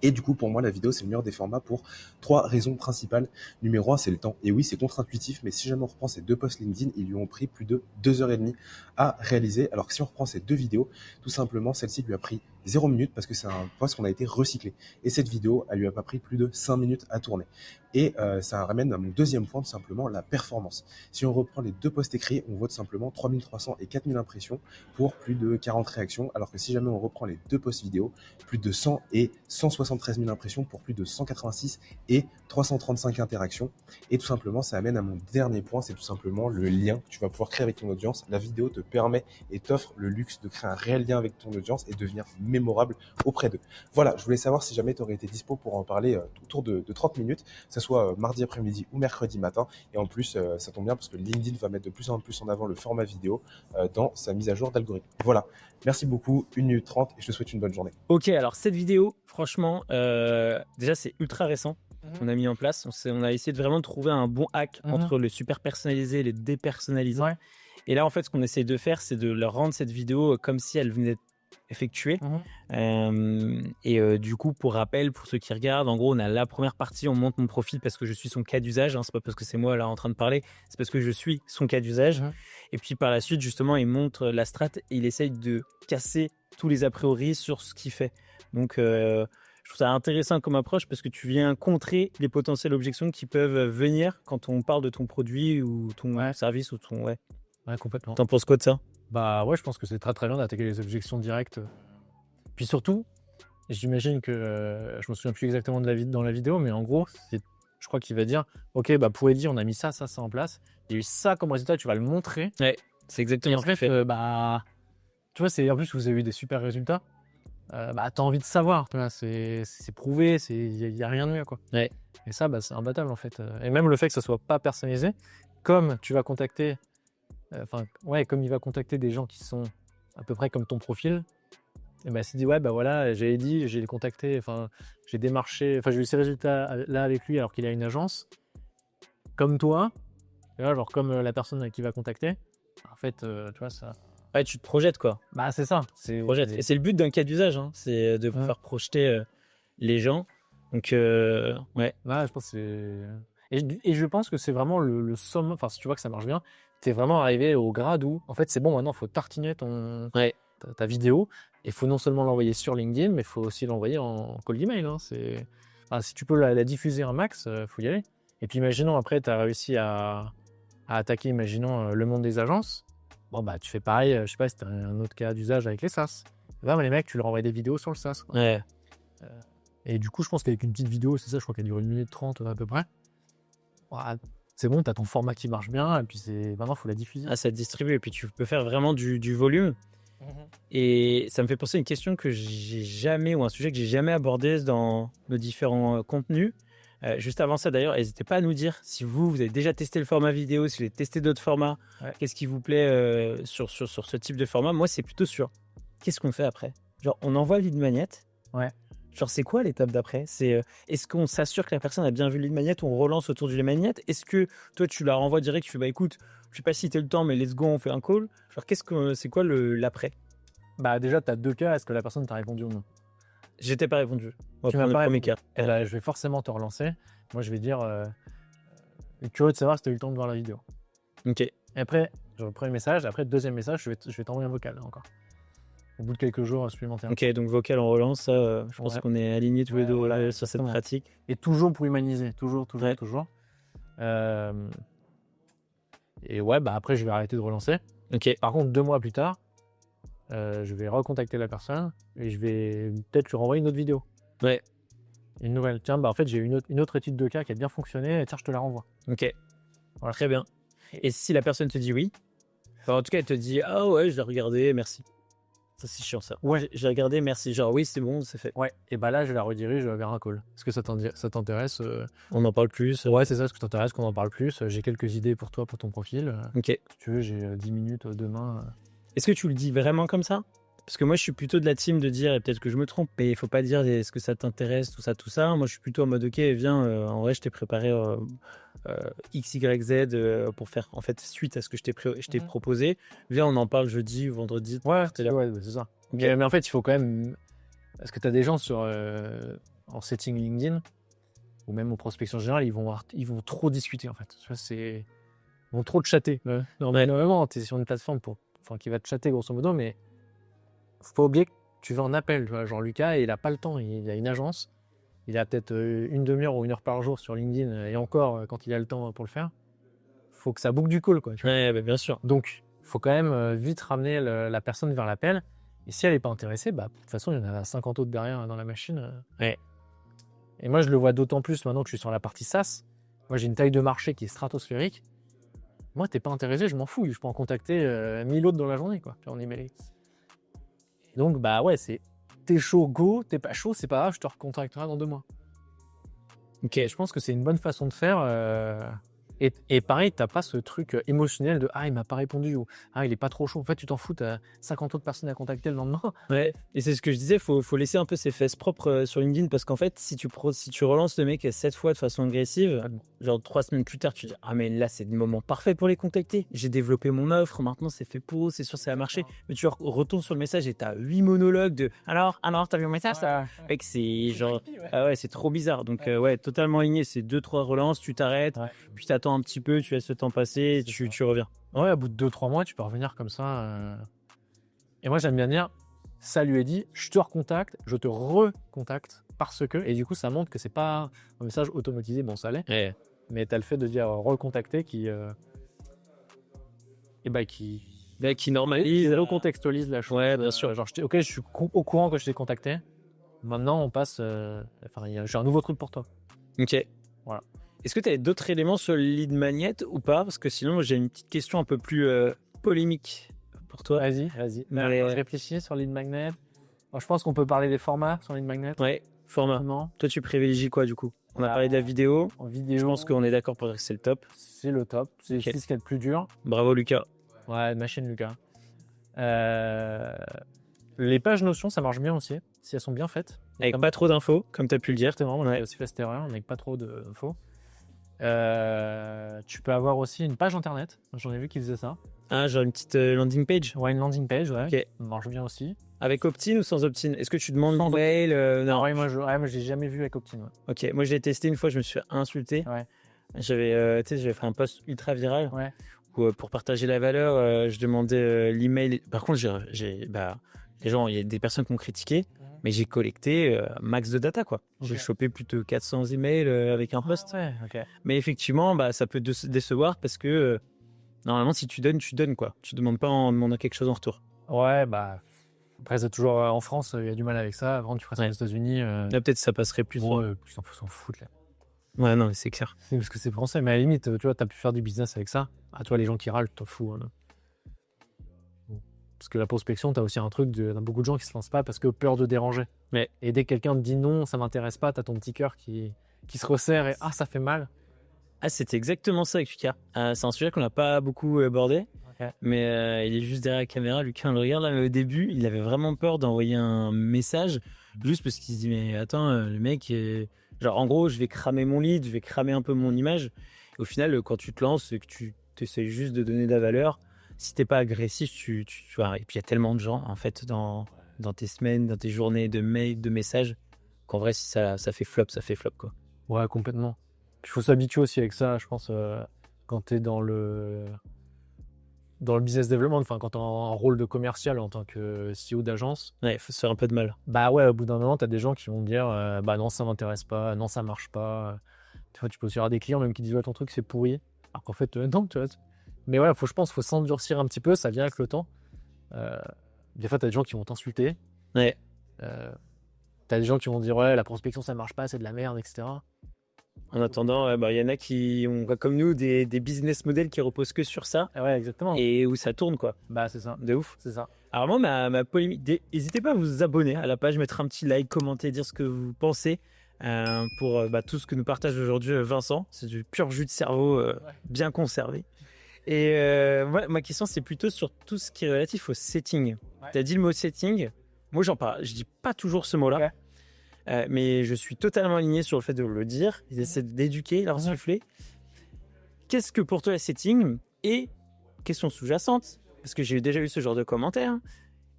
[SPEAKER 3] Et du coup, pour moi, la vidéo, c'est le meilleur des formats pour 3 raisons principales. Numéro 1, c'est le temps. Et oui, c'est contre-intuitif, mais si jamais on reprend ces 2 posts LinkedIn, ils lui ont pris plus de 2h30 à réaliser. Alors que si on reprend ces 2 vidéos, tout simplement, celle-ci lui a pris 0 minutes parce que c'est un post qu'on a été recyclé. Et cette vidéo, elle lui a pas pris plus de 5 minutes à tourner. Et ça ramène à mon deuxième point, tout simplement, la performance. Si on reprend les 2 posts écrits, on voit tout simplement 3300 et 4000 impressions pour plus de 40 réactions. Alors que si jamais on reprend les 2 posts vidéo, plus de 100 et 173 000 impressions pour plus de 186 et 335 interactions. Et tout simplement, ça amène à mon dernier point, c'est tout simplement le lien que tu vas pouvoir créer avec ton audience. La vidéo te permet et t'offre le luxe de créer un réel lien avec ton audience et de devenir mémorable auprès d'eux. Voilà, je voulais savoir si jamais tu aurais été dispo pour en parler autour de 30 minutes, que ce soit mardi après-midi ou mercredi matin. Et en plus, ça tombe bien parce que LinkedIn va mettre de plus en plus en avant le format vidéo dans sa mise à jour d'algorithme. Voilà, merci beaucoup, 1 minute 30 et je te souhaite une bonne journée.
[SPEAKER 1] Ok, alors cette vidéo, franchement, déjà c'est ultra récent. On a mis en place, on a essayé de vraiment trouver un bon hack entre le super personnalisé et les dépersonnalisés.
[SPEAKER 2] Ouais.
[SPEAKER 1] Et là, en fait, ce qu'on essaie de faire, c'est de leur rendre cette vidéo comme si elle venait d'être effectuée. Du coup, pour rappel, pour ceux qui regardent, en gros, on a la première partie, on monte mon profil parce que je suis son cas d'usage. Hein, c'est pas parce que c'est moi là en train de parler, c'est parce que je suis son cas d'usage. Et puis par la suite, justement, il montre la strat et il essaye de casser tous les a priori sur ce qu'il fait. Donc, je trouve ça intéressant comme approche parce que tu viens contrer les potentielles objections qui peuvent venir quand on parle de ton produit ou ton service ou ton. Ouais,
[SPEAKER 2] complètement.
[SPEAKER 1] T'en penses quoi de ça?
[SPEAKER 2] Bah ouais, je pense que c'est très très bien d'attaquer les objections directes. Puis surtout, j'imagine que je me souviens plus exactement dans la vidéo, mais en gros, je crois qu'il va dire, ok, bah pour Eddy, on a mis ça en place. Il y a eu ça comme résultat, tu vas le montrer.
[SPEAKER 1] Ouais, c'est exactement
[SPEAKER 2] Et en
[SPEAKER 1] ce qu'il
[SPEAKER 2] fait,
[SPEAKER 1] fait.
[SPEAKER 2] tu vois, c'est en plus vous avez eu des super résultats. T'as envie de savoir, tu vois, c'est prouvé, il y a rien de mieux quoi.
[SPEAKER 1] Ouais.
[SPEAKER 2] Et ça, c'est imbattable en fait. Et même le fait que ça soit pas personnalisé, comme tu vas contacter, comme il va contacter des gens qui sont à peu près comme ton profil. Et il s'est dit voilà, j'ai dit, j'ai contacté, j'ai démarché, j'ai eu ces résultats là avec lui alors qu'il a une agence comme toi, tu vois, genre comme la personne avec qui il va contacter. En fait, tu vois ça.
[SPEAKER 1] Ouais, tu te projettes quoi.
[SPEAKER 2] C'est ça.
[SPEAKER 1] Et c'est le but d'un cas d'usage, hein, c'est de pouvoir projeter les gens. Donc ouais.
[SPEAKER 2] Je pense que c'est. Et je pense que c'est vraiment le somme. Enfin, si tu vois que ça marche bien, t'es vraiment arrivé au grade où en fait c'est bon, maintenant il faut tartiner ta vidéo. Il faut non seulement l'envoyer sur LinkedIn, mais il faut aussi l'envoyer en cold email. Hein. Si tu peux la diffuser un max, faut y aller. Et puis imaginons après tu as réussi à attaquer, imaginons le monde des agences. Tu fais pareil, je sais pas si tu as un autre cas d'usage avec les SaaS. Les mecs, tu leur envoies des vidéos sur le SaaS. Quoi.
[SPEAKER 1] Ouais.
[SPEAKER 2] Et du coup, je pense qu'avec une petite vidéo, c'est ça, je crois qu'elle dure 1 minute 30 à peu près. C'est bon, tu as ton format qui marche bien, et puis maintenant, il faut la diffuser.
[SPEAKER 1] Ça te distribue, et puis tu peux faire vraiment du volume. Et ça me fait penser à une question que j'ai jamais, ou un sujet que j'ai jamais abordé dans nos différents contenus. Juste avant ça d'ailleurs, n'hésitez pas à nous dire si vous avez déjà testé le format vidéo, si vous avez testé d'autres formats, qu'est-ce qui vous plaît sur ce type de format. Moi, c'est plutôt sur qu'est-ce qu'on fait après. Genre, on envoie le lead magnet.
[SPEAKER 2] Ouais.
[SPEAKER 1] Genre, c'est quoi l'étape d'après? C'est est-ce qu'on s'assure que la personne a bien vu le lead magnet, on relance autour du lead magnet? Est-ce que toi, tu la renvoies direct, tu fais écoute, je sais pas si t'as le temps, mais let's go, on fait un call. Genre, c'est quoi l'après?
[SPEAKER 2] Déjà, tu as 2 cas, est-ce que la personne t'a répondu ou non?
[SPEAKER 1] J'étais pas répondu.
[SPEAKER 2] Tu m'as pas
[SPEAKER 1] le premier
[SPEAKER 2] répondu.
[SPEAKER 1] cas.
[SPEAKER 2] Je vais forcément te relancer. Moi, je vais dire curieux de savoir si tu as eu le temps de voir la vidéo.
[SPEAKER 1] Ok.
[SPEAKER 2] Et après, le premier message, après le deuxième message, je vais t'envoyer un vocal encore. Au bout de quelques jours supplémentaires.
[SPEAKER 1] Ok, donc vocal en relance, ça, je pense
[SPEAKER 2] Ouais.
[SPEAKER 1] qu'on est alignés tous les
[SPEAKER 2] Ouais,
[SPEAKER 1] deux
[SPEAKER 2] voilà,
[SPEAKER 1] sur cette
[SPEAKER 2] exactement.
[SPEAKER 1] pratique.
[SPEAKER 2] Et toujours pour humaniser, toujours.
[SPEAKER 1] Ouais.
[SPEAKER 2] Et ouais, bah après, je vais arrêter de relancer.
[SPEAKER 1] Ok.
[SPEAKER 2] Par contre, 2 mois plus tard, je vais recontacter la personne et je vais peut-être lui renvoyer une autre vidéo.
[SPEAKER 1] Ouais.
[SPEAKER 2] Une nouvelle. Tiens, bah en fait, j'ai une autre étude de cas qui a bien fonctionné. Tiens, je te la renvoie.
[SPEAKER 1] Ok. Voilà. Très bien. Et si la personne te dit oui, enfin, en tout cas, elle te dit ah ouais, je l'ai regardé, merci. Ça, c'est chiant, ça.
[SPEAKER 2] Ouais.
[SPEAKER 1] J'ai regardé, merci. Genre, oui, c'est bon, c'est fait.
[SPEAKER 2] Ouais. Et bah là, je la redirige vers un call. Est-ce que ça t'intéresse
[SPEAKER 1] On en parle plus.
[SPEAKER 2] Ouais, c'est ça. Est-ce que ça t'intéresse qu'on en parle plus? J'ai quelques idées pour toi, pour ton profil.
[SPEAKER 1] Ok.
[SPEAKER 2] Si tu veux, j'ai 10 minutes demain.
[SPEAKER 1] Est-ce que tu le dis vraiment comme ça? Parce que moi, je suis plutôt de la team de dire, et peut-être que je me trompe, mais il faut pas dire est-ce que ça t'intéresse, tout ça. Moi, je suis plutôt en mode ok, viens, en vrai, je t'ai préparé X, Y, Z pour faire en fait suite à ce que je t'ai proposé. Viens, on en parle jeudi ou vendredi.
[SPEAKER 2] Ouais,
[SPEAKER 1] T'es là.
[SPEAKER 2] ouais, c'est ça.
[SPEAKER 1] Ok.
[SPEAKER 2] Mais en fait, il faut quand même. Parce que tu as des gens en setting LinkedIn ou même en prospection générale, ils vont trop discuter en fait. Tu vois, ils vont trop te chatter. Normalement, tu es sur une plateforme qui va te chatter grosso modo, mais faut pas oublier que tu vas en appel. Tu vois, genre Lucas, il a pas le temps. Il a une agence. Il a peut-être une demi-heure ou 1 heure par jour sur LinkedIn et encore quand il a le temps pour le faire. Faut que ça boucle du call, quoi. Tu vois.
[SPEAKER 1] Ouais, bah, bien sûr.
[SPEAKER 2] Donc, il faut quand même vite ramener la personne vers l'appel. Et si elle n'est pas intéressée, bah, de toute façon, il y en a 50 autres derrière dans la machine.
[SPEAKER 1] Ouais.
[SPEAKER 2] Et moi, je le vois d'autant plus maintenant que je suis sur la partie SaaS. Moi, j'ai une taille de marché qui est stratosphérique. Moi, t'es pas intéressé, je m'en fous. Je peux en contacter 1000 autres dans la journée, quoi. Tu vois, en email. Donc, bah ouais, t'es chaud, go. T'es pas chaud, c'est pas grave, je te recontacterai dans 2 mois.
[SPEAKER 1] Ok.
[SPEAKER 2] Et je pense que c'est une bonne façon de faire. Et pareil, t'as pas ce truc émotionnel de il m'a pas répondu ou il est pas trop chaud. En fait, tu t'en fous, t'as 50 autres personnes à contacter le lendemain.
[SPEAKER 1] Ouais, et c'est ce que je disais, faut laisser un peu ses fesses propres sur LinkedIn parce qu'en fait, si tu relances le mec 7 fois de façon agressive, genre 3 semaines plus tard, tu dis ah mais là c'est le moment parfait pour les contacter. J'ai développé mon offre, maintenant c'est fait pour, c'est sûr ça va marcher. Mais tu retournes sur le message et t'as 8 monologues de alors t'as vu mon message ça Mec, c'est genre ah ouais c'est trop bizarre. Donc ouais, totalement aligné, c'est 2-3 relances, tu t'arrêtes, puis t'attends un petit peu, tu laisses le temps passer, et tu reviens.
[SPEAKER 2] Ouais, au bout de 2-3 mois, tu peux revenir comme ça. Et moi, j'aime bien dire, ça lui est dit, je te recontacte, je te recontacte parce que. Et du coup, ça montre que c'est pas un message automatisé, bon, ça l'est.
[SPEAKER 1] Ouais.
[SPEAKER 2] Mais tu as le fait de dire recontacter qui
[SPEAKER 1] normalise,
[SPEAKER 2] recontextualise la chose.
[SPEAKER 1] Ouais, bien sûr.
[SPEAKER 2] Genre, ok, je suis au courant que je t'ai contacté. Maintenant, on passe. J'ai un nouveau truc pour toi.
[SPEAKER 1] Ok.
[SPEAKER 2] Voilà.
[SPEAKER 1] Est-ce que tu as d'autres éléments sur le lead magnet ou pas? Parce que sinon, j'ai une petite question un peu plus polémique pour toi.
[SPEAKER 2] Vas-y.
[SPEAKER 1] Allez,
[SPEAKER 2] Je réfléchis sur lead magnet. Alors, je pense qu'on peut parler des formats sur lead magnet.
[SPEAKER 1] Ouais, format.
[SPEAKER 2] Non.
[SPEAKER 1] Toi, tu privilégies quoi du coup? On a parlé de la vidéo.
[SPEAKER 2] En vidéo.
[SPEAKER 1] Je pense qu'on est d'accord pour dire que c'est le top.
[SPEAKER 2] C'est le top. C'est
[SPEAKER 1] Ok.
[SPEAKER 2] ce qu'il y a de plus dur.
[SPEAKER 1] Bravo Lucas.
[SPEAKER 2] Ouais, ma chaîne Lucas. Les pages Notion, ça marche bien aussi, si elles sont bien faites.
[SPEAKER 1] Avec pas trop d'infos, comme tu as pu le dire.
[SPEAKER 2] Exactement, on a aussi fait cette erreur, avec pas trop d'infos. Tu peux avoir aussi une page internet. J'en ai vu qui faisaient ça.
[SPEAKER 1] Ah, genre une petite landing page.
[SPEAKER 2] Ouais, une landing page, ouais.
[SPEAKER 1] Ok.
[SPEAKER 2] Ça marche bien aussi.
[SPEAKER 1] Avec opt-in ou sans opt-in? Est-ce que tu demandes
[SPEAKER 2] Sans
[SPEAKER 1] mail? Non.
[SPEAKER 2] Ouais, moi, j'ai jamais vu avec opt-in. Ouais.
[SPEAKER 1] Ok, moi j'ai testé une fois, je me suis fait insulter.
[SPEAKER 2] Ouais.
[SPEAKER 1] J'avais fait un post ultra viral
[SPEAKER 2] Ouais.
[SPEAKER 1] où pour partager la valeur, je demandais l'email. Par contre, les gens, il y a des personnes qui m'ont critiqué, mais j'ai collecté max de data quoi.
[SPEAKER 2] Ok.
[SPEAKER 1] J'ai chopé plus de 400 emails avec un post.
[SPEAKER 2] Ouais, ok.
[SPEAKER 1] Mais effectivement, ça peut décevoir parce que normalement, si tu donnes quoi. Tu demandes pas en demandant quelque chose en retour.
[SPEAKER 2] Ouais, bah. Après, c'est toujours en France, il y a du mal avec ça. Avant, tu ferais ça aux États-Unis.
[SPEAKER 1] Là, peut-être ça passerait plus.
[SPEAKER 2] Ouais, plus s'en foutent là.
[SPEAKER 1] Ouais, non, mais c'est clair.
[SPEAKER 2] C'est parce que c'est français, mais à la limite, tu vois, t'as pu faire du business avec ça. Ah, toi, les gens qui râlent, t'en fous. Hein, là. Parce que la prospection, t'as aussi un truc t'as beaucoup de gens qui se lancent pas parce que peur de déranger.
[SPEAKER 1] Ouais.
[SPEAKER 2] Et dès que quelqu'un te dit non, ça m'intéresse pas, t'as ton petit cœur qui se resserre et ça fait mal.
[SPEAKER 1] Ah, c'était exactement ça avec Lucas. C'est un sujet qu'on n'a pas beaucoup abordé.
[SPEAKER 2] Ok.
[SPEAKER 1] Mais il est juste derrière la caméra. Lucas, on le regarde là. Mais au début, il avait vraiment peur d'envoyer un message juste parce qu'il se dit mais attends, le mec, genre en gros, je vais cramer mon lead, je vais cramer un peu mon image. Et au final, quand tu te lances, que tu essaies juste de donner de la valeur, si t'es pas agressif, tu vois. Et puis il y a tellement de gens en fait dans tes semaines, dans tes journées de mails, de messages, qu'en vrai, si ça fait flop quoi.
[SPEAKER 2] Ouais, complètement. il faut s'habituer aussi avec ça, je pense, quand tu es dans le business development, enfin, quand tu as un rôle de commercial en tant que CEO d'agence.
[SPEAKER 1] Ouais, il faut se faire un peu de mal.
[SPEAKER 2] Bah ouais, au bout d'un moment, tu as des gens qui vont te dire bah non, ça m'intéresse pas, non, ça marche pas. Tu vois, tu peux aussi avoir des clients même qui disent ouais, ton truc c'est pourri. Alors qu'en fait, non, tu vois. Mais ouais, je pense qu'il faut s'endurcir un petit peu, ça vient avec le temps. Des fois, tu as des gens qui vont t'insulter.
[SPEAKER 1] Ouais.
[SPEAKER 2] Tu as des gens qui vont dire ouais, la prospection ça marche pas, c'est de la merde, etc.
[SPEAKER 1] En attendant, il y en a qui ont, comme nous, des business models qui reposent que sur ça
[SPEAKER 2] Ouais, exactement.
[SPEAKER 1] et où ça tourne, quoi.
[SPEAKER 2] Bah, c'est ça.
[SPEAKER 1] De ouf.
[SPEAKER 2] C'est ça.
[SPEAKER 1] Alors moi, ma polémique, n'hésitez pas à vous abonner à la page, mettre un petit like, commenter, dire ce que vous pensez pour tout ce que nous partage aujourd'hui Vincent. C'est du pur jus de cerveau bien conservé. Et ma question, c'est plutôt sur tout ce qui est relatif au setting.
[SPEAKER 2] Ouais.
[SPEAKER 1] Tu as dit le mot setting. Moi, j'en parle. Je dis pas toujours ce mot-là.
[SPEAKER 2] Ouais.
[SPEAKER 1] Mais je suis totalement aligné sur le fait de le dire. Ils essaient d'éduquer, l'insuffler. Qu'est-ce que pour toi le setting? Et question sous-jacente, parce que j'ai déjà eu ce genre de commentaires.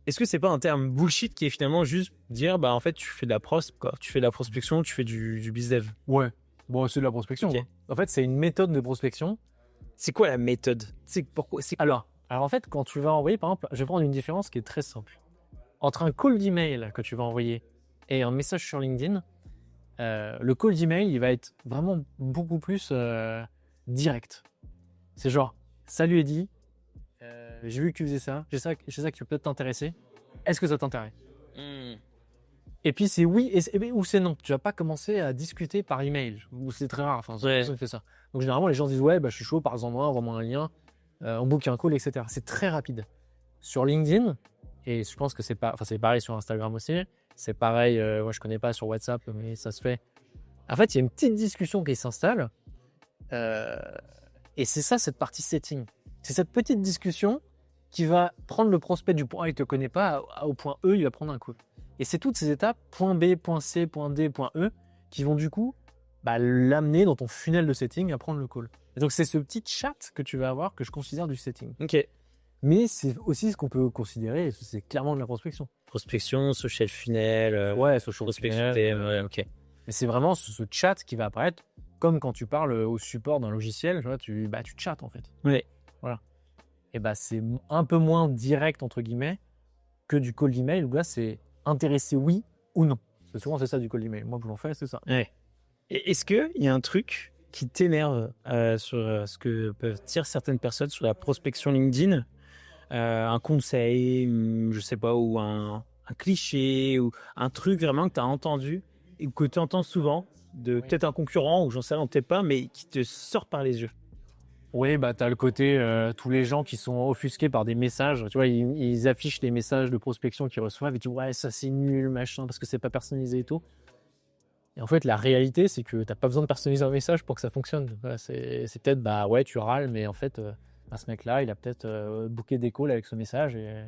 [SPEAKER 1] Est-ce que c'est pas un terme bullshit qui est finalement juste dire en fait tu fais de la quoi. Tu fais de la prospection, tu fais du bizdev?
[SPEAKER 2] Ouais. Bon, c'est de la prospection.
[SPEAKER 1] Ok.
[SPEAKER 2] Hein. En fait, c'est une méthode de prospection.
[SPEAKER 1] C'est quoi la méthode? C'est pourquoi?
[SPEAKER 2] Alors en fait, quand tu vas envoyer, par exemple, je vais prendre une différence qui est très simple. Entre un call d'email que tu vas envoyer et un message sur LinkedIn, le call d'email, il va être vraiment beaucoup plus direct. C'est genre, salut Eddy, j'ai vu que tu faisais ça, j'ai ça qui peut peut-être t'intéresser. Est-ce que ça t'intéresse? Et puis c'est oui ou c'est non. Tu vas pas commencer à discuter par email, ou c'est très rare. Enfin, personne fait ça. Donc généralement, les gens disent ouais, je suis chaud, parle-en-moi, envoie-moi un lien, on book un call, etc. C'est très rapide. Sur LinkedIn, et je pense que c'est pareil sur Instagram aussi. C'est pareil, moi je connais pas sur WhatsApp, mais ça se fait. En fait, il y a une petite discussion qui s'installe, et c'est ça cette partie setting. C'est cette petite discussion qui va prendre le prospect du point A, il te connaît pas, au point E, il va prendre un call. Et c'est toutes ces étapes, point B, point C, point D, point E, qui vont du coup l'amener dans ton funnel de setting à prendre le call. Et donc c'est ce petit chat que tu vas avoir que je considère du setting.
[SPEAKER 1] Ok.
[SPEAKER 2] Mais c'est aussi ce qu'on peut considérer, c'est clairement de la prospection.
[SPEAKER 1] Prospection, social funnel,
[SPEAKER 2] Ouais, social
[SPEAKER 1] prospection,
[SPEAKER 2] funnel.
[SPEAKER 1] ouais, ok.
[SPEAKER 2] Mais c'est vraiment ce chat qui va apparaître comme quand tu parles au support d'un logiciel, tu vois, tu chattes en fait.
[SPEAKER 1] Ouais.
[SPEAKER 2] Voilà. Et c'est un peu moins direct entre guillemets que du call d'email où là c'est intéressé oui ou non. Parce que souvent c'est ça du call d'email. Moi que j'en fais, c'est ça.
[SPEAKER 1] Ouais. Et est-ce qu'il y a un truc qui t'énerve sur ce que peuvent dire certaines personnes sur la prospection LinkedIn? Un conseil, je sais pas, ou un cliché, ou un truc vraiment que tu as entendu et que tu entends souvent de peut-être un concurrent, ou j'en sais rien, peut-être pas, mais qui te sort par les yeux.
[SPEAKER 2] Oui, tu as le côté, tous les gens qui sont offusqués par des messages. Tu vois, ils affichent les messages de prospection qu'ils reçoivent et tu dis ouais, ça c'est nul, machin, parce que c'est pas personnalisé et tout. Et en fait, la réalité, c'est que tu n'as pas besoin de personnaliser un message pour que ça fonctionne. Voilà, c'est peut-être, ouais, tu râles, mais en fait, ce mec-là, il a peut-être booké des calls avec ce message. Et